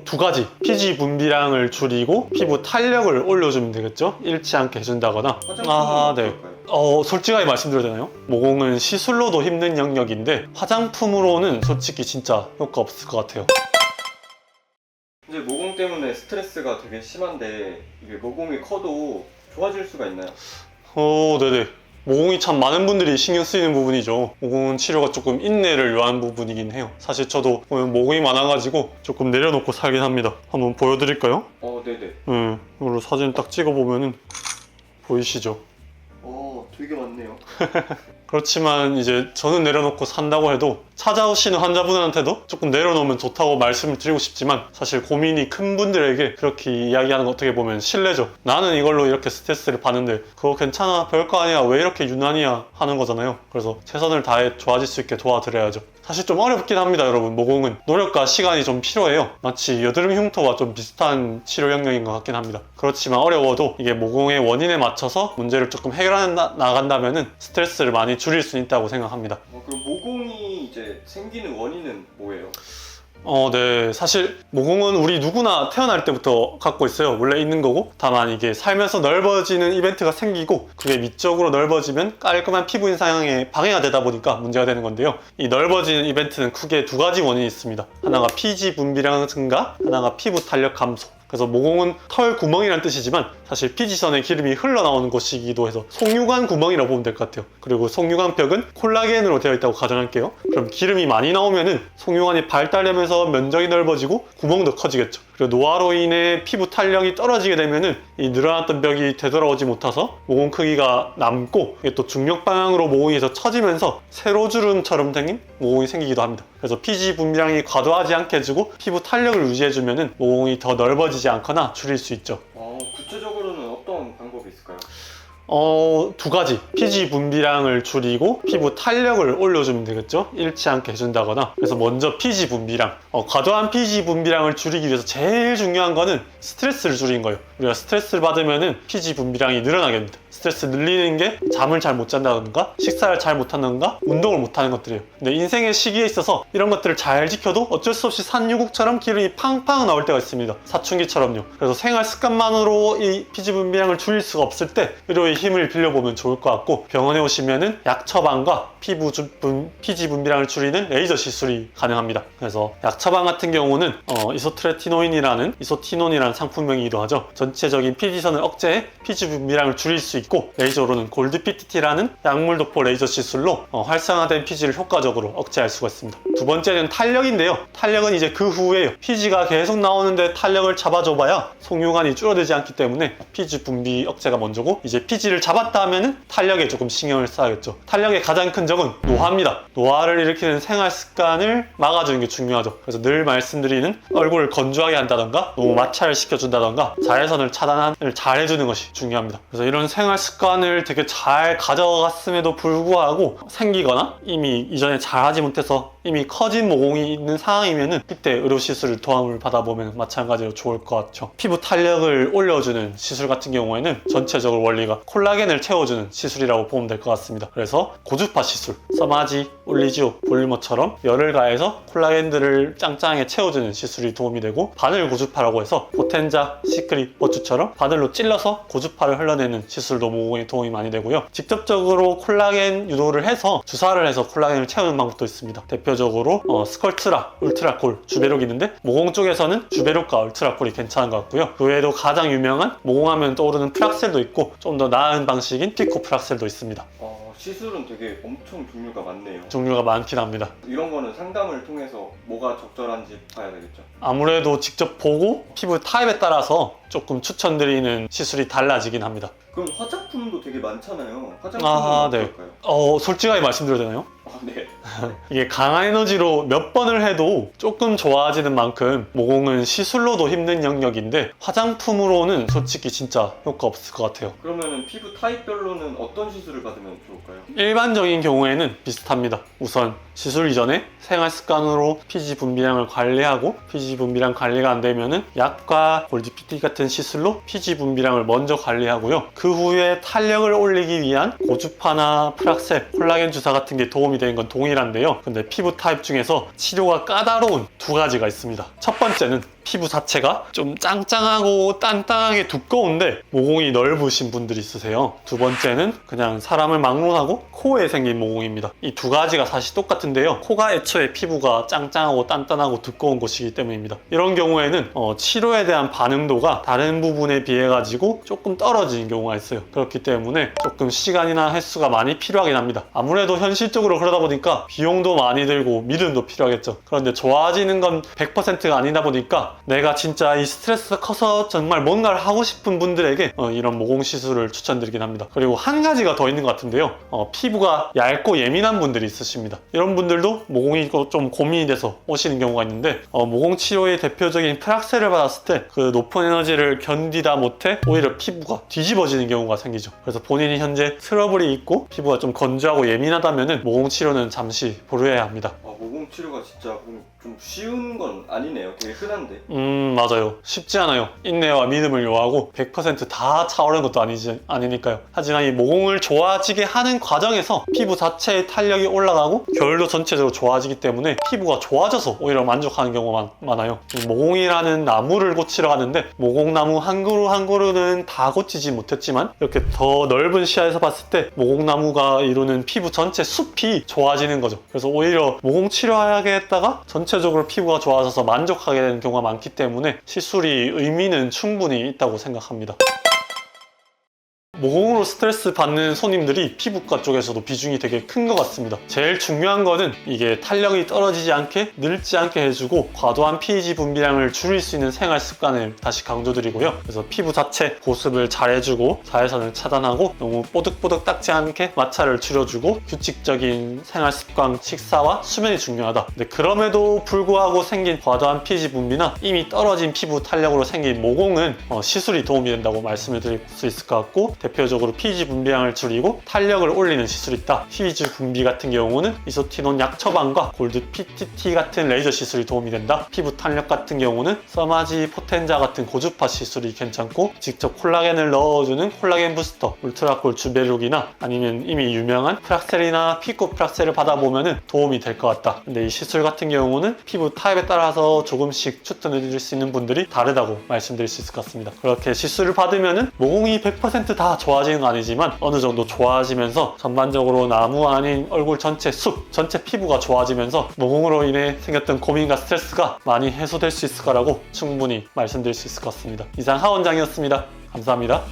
두 가지. 피지 분비량을 줄이고 피부 탄력을 올려주면 되겠죠? 잃지 않게 해준다거나. 네. 솔직하게 말씀드려도 되나요? 모공은 시술로도 힘든 영역인데 화장품으로는 솔직히 진짜 효과 없을 것 같아요. 이제 모공 때문에 스트레스가 되게 심한데 이게 모공이 커도 좋아질 수가 있나요? 네네. 모공이 참 많은 분들이 신경 쓰이는 부분이죠. 모공 치료가 조금 인내를 요하는 부분이긴 해요. 사실 저도 모공이 많아가지고 조금 내려놓고 살긴 합니다. 한번 보여드릴까요? 네네. 이걸로 사진 딱 찍어보면은 보이시죠? 되게 많네요. 그렇지만 이제 저는 내려놓고 산다고 해도 찾아오시는 환자분한테도 조금 내려놓으면 좋다고 말씀을 드리고 싶지만 사실 고민이 큰 분들에게 그렇게 이야기하는 거 어떻게 보면 실례죠. 나는 이걸로 이렇게 스트레스를 받는데 그거 괜찮아, 별거 아니야, 왜 이렇게 유난이야 하는 거잖아요. 그래서 최선을 다해 좋아질 수 있게 도와드려야죠. 사실 좀 어렵긴 합니다, 여러분. 모공은 노력과 시간이 좀 필요해요. 마치 여드름 흉터와 좀 비슷한 치료 영역인 것 같긴 합니다. 그렇지만 어려워도 이게 모공의 원인에 맞춰서 문제를 조금 해결해 나간다면은 스트레스를 많이 줄일 수 있다고 생각합니다. 그럼 모공이 이제 생기는 원인은 뭐예요? 네. 사실 모공은 우리 누구나 태어날 때부터 갖고 있어요. 원래 있는 거고. 다만 이게 살면서 넓어지는 이벤트가 생기고 그게 미적으로 넓어지면 깔끔한 피부 인상에 방해가 되다 보니까 문제가 되는 건데요. 이 넓어지는 이벤트는 크게 두 가지 원인이 있습니다. 하나가 피지 분비량 증가, 하나가 피부 탄력 감소. 그래서 모공은 털 구멍이라는 뜻이지만 사실 피지선에 기름이 흘러나오는 곳이기도 해서 속유관 구멍이라고 보면 될 것 같아요. 그리고 속유관벽은 콜라겐으로 되어 있다고 가정할게요. 그럼 기름이 많이 나오면은 속유관이 발달되면서 면적이 넓어지고 구멍도 커지겠죠. 그리고 노화로 인해 피부 탄력이 떨어지게 되면은 이 늘어났던 벽이 되돌아오지 못해서 모공 크기가 남고 이게 또 중력 방향으로 모공에서 처지면서 세로주름처럼 생긴 모공이 생기기도 합니다. 그래서 피지 분비량이 과도하지 않게 해주고 피부 탄력을 유지해주면은 모공이 더 넓어지지 않거나 줄일 수 있죠. 구체적으로는 어떤 방법이 있을까요? 두 가지. 피지 분비량을 줄이고 피부 탄력을 올려주면 되겠죠? 잃지 않게 해준다거나. 그래서 먼저 피지 분비량. 과도한 피지 분비량을 줄이기 위해서 제일 중요한 거는 스트레스를 줄이는 거예요. 우리가 스트레스를 받으면은 피지 분비량이 늘어나게 됩니다. 스트레스 늘리는 게 잠을 잘 못 잔다던가 식사를 잘 못한다던가 운동을 못하는 것들이에요. 근데 인생의 시기에 있어서 이런 것들을 잘 지켜도 어쩔 수 없이 산유국처럼 기름이 팡팡 나올 때가 있습니다. 사춘기처럼요. 그래서 생활 습관만으로 이 피지 분비량을 줄일 수가 없을 때 의료의 힘을 빌려보면 좋을 것 같고, 병원에 오시면은 약 처방과 피지 분비량을 줄이는 레이저 시술이 가능합니다. 그래서 약 처방 같은 경우는 이소티논이라는 상품명이기도 하죠. 전체적인 피지선을 억제해 피지 분비량을 줄일 수 있고, 레이저로는 골드 PTT라는 약물 도포 레이저 시술로 활성화된 피지를 효과적으로 억제할 수가 있습니다. 두 번째는 탄력인데요. 탄력은 이제 그 후에요. 피지가 계속 나오는데 탄력을 잡아줘봐야 속유관이 줄어들지 않기 때문에 피지 분비 억제가 먼저고, 이제 피지를 잡았다 하면은 탄력에 조금 신경을 써야겠죠. 탄력의 가장 큰 적은 노화입니다. 노화를 일으키는 생활 습관을 막아주는 게 중요하죠. 그래서 늘 말씀드리는 얼굴을 건조하게 한다던가 너무 마찰을 시켜준다던가 자외선을 차단을 잘 해주는 것이 중요합니다. 그래서 이런 생활 습관을 되게 잘 가져갔음에도 불구하고 생기거나 이미 이전에 잘 하지 못해서 이미 커진 모공이 있는 상황이면은 그때 의료시술을 도움을 받아보면 마찬가지로 좋을 것 같죠. 피부 탄력을 올려주는 시술 같은 경우에는 전체적으로 원리가 콜라겐을 채워주는 시술이라고 보면 될 것 같습니다. 그래서 고주파 시술, 서마지, 올리지오, 볼리머처럼 열을 가해서 콜라겐들을 짱짱하게 채워주는 시술이 도움이 되고, 바늘 고주파라고 해서 포텐자, 시크릿, 버추처럼 바늘로 찔러서 고주파를 흘러내는 시술도 모공에 도움이 많이 되고요. 직접적으로 콜라겐 유도를 해서 주사를 해서 콜라겐을 채우는 방법도 있습니다. 대표적으로 스컬트라, 울트라콜, 주베록이 있는데 모공 쪽에서는 주베록과 울트라콜이 괜찮은 것 같고요. 그 외에도 가장 유명한 모공하면 떠오르는 프락셀도 있고, 좀 더 나은 방식인 피코 프락셀도 있습니다. 시술은 되게 엄청 종류가 많네요. 종류가 많긴 합니다. 이런 거는 상담을 통해서 뭐가 적절한지 봐야 되겠죠? 아무래도 직접 보고 피부 타입에 따라서 조금 추천드리는 시술이 달라지긴 합니다. 그럼 화장품도 되게 많잖아요. 화장품은 네. 어떨까요? 솔직하게 말씀드려도 되나요? 네. 이게 강한 에너지로 몇 번을 해도 조금 좋아지는 만큼 모공은 시술로도 힘든 영역인데 화장품으로는 솔직히 진짜 효과 없을 것 같아요. 그러면 피부 타입별로는 어떤 시술을 받으면 좋을까요? 일반적인 경우에는 비슷합니다. 우선 시술 이전에 생활 습관으로 피지 분비량을 관리하고, 피지 분비량 관리가 안 되면은 약과 골드 PT 같은 같은 시술로 피지 분비량을 먼저 관리하고요. 그 후에 탄력을 올리기 위한 고주파나 프락셀, 콜라겐 주사 같은 게 도움이 되는 건 동일한데요. 근데 피부 타입 중에서 치료가 까다로운 두 가지가 있습니다. 첫 번째는 피부 자체가 좀 짱짱하고 단단하게 두꺼운데 모공이 넓으신 분들이 있으세요. 두 번째는 그냥 사람을 막론하고 코에 생긴 모공입니다. 이 두 가지가 사실 똑같은데요. 코가 애초에 피부가 짱짱하고 단단하고 두꺼운 곳이기 때문입니다. 이런 경우에는 치료에 대한 반응도가 다른 부분에 비해 가지고 조금 떨어지는 경우가 있어요. 그렇기 때문에 조금 시간이나 횟수가 많이 필요하긴 합니다. 아무래도 현실적으로 그러다 보니까 비용도 많이 들고 믿음도 필요하겠죠. 그런데 좋아지는 건 100%가 아니다 보니까 내가 진짜 이 스트레스가 커서 정말 뭔가를 하고 싶은 분들에게 이런 모공 시술을 추천드리긴 합니다. 그리고 한 가지가 더 있는 것 같은데요. 피부가 얇고 예민한 분들이 있으십니다. 이런 분들도 모공이 좀 고민이 돼서 오시는 경우가 있는데 모공 치료의 대표적인 프락셀을 받았을 때 그 높은 에너지를 견디다 못해 오히려 피부가 뒤집어지는 경우가 생기죠. 그래서 본인이 현재 트러블이 있고 피부가 좀 건조하고 예민하다면 모공 치료는 잠시 보류해야 합니다. 모공 치료가 진짜 좀 쉬운 건 아니네요. 되게 흔한데. 맞아요. 쉽지 않아요. 인내와 믿음을 요하고 100% 다 차오르는 것도 아니니까요. 하지만 이 모공을 좋아지게 하는 과정에서 피부 자체의 탄력이 올라가고 결도 전체적으로 좋아지기 때문에 피부가 좋아져서 오히려 만족하는 경우가 많아요. 이 모공이라는 나무를 고치러 가는데 모공나무 한 그루 한 그루는 다 고치지 못했지만 이렇게 더 넓은 시야에서 봤을 때 모공나무가 이루는 피부 전체 숲이 좋아지는 거죠. 그래서 오히려 모공 치료하게 했다가 전체적으로 피부가 좋아져서 만족하게 되는 경우가 많기 때문에 시술이 의미는 충분히 있다고 생각합니다. 모공으로 스트레스 받는 손님들이 피부과 쪽에서도 비중이 되게 큰 것 같습니다. 제일 중요한 거는 이게 탄력이 떨어지지 않게 늙지 않게 해주고 과도한 피지 분비량을 줄일 수 있는 생활 습관을 다시 강조드리고요. 그래서 피부 자체 보습을 잘 해주고 자외선을 차단하고 너무 뽀득뽀득 닦지 않게 마찰을 줄여주고 규칙적인 생활 습관, 식사와 수면이 중요하다. 근데 그럼에도 불구하고 생긴 과도한 피지 분비나 이미 떨어진 피부 탄력으로 생긴 모공은 시술이 도움이 된다고 말씀을 드릴 수 있을 것 같고, 대표적으로 피지 분비량을 줄이고 탄력을 올리는 시술이 있다. 피지 분비 같은 경우는 이소티논 약 처방과 골드 PTT 같은 레이저 시술이 도움이 된다. 피부 탄력 같은 경우는 서마지 포텐자 같은 고주파 시술이 괜찮고, 직접 콜라겐을 넣어주는 콜라겐 부스터, 울트라콜 주베룩이나 아니면 이미 유명한 프락셀이나 피코 프락셀을 받아보면 도움이 될 것 같다. 근데 이 시술 같은 경우는 피부 타입에 따라서 조금씩 추천해 드릴 수 있는 분들이 다르다고 말씀드릴 수 있을 것 같습니다. 그렇게 시술을 받으면 모공이 100% 다 좋아지는 건 아니지만 어느 정도 좋아지면서 전반적으로 나무 아닌 얼굴 전체 숲, 전체 피부가 좋아지면서 모공으로 인해 생겼던 고민과 스트레스가 많이 해소될 수 있을 거라고 충분히 말씀드릴 수 있을 것 같습니다. 이상 하원장이었습니다. 감사합니다.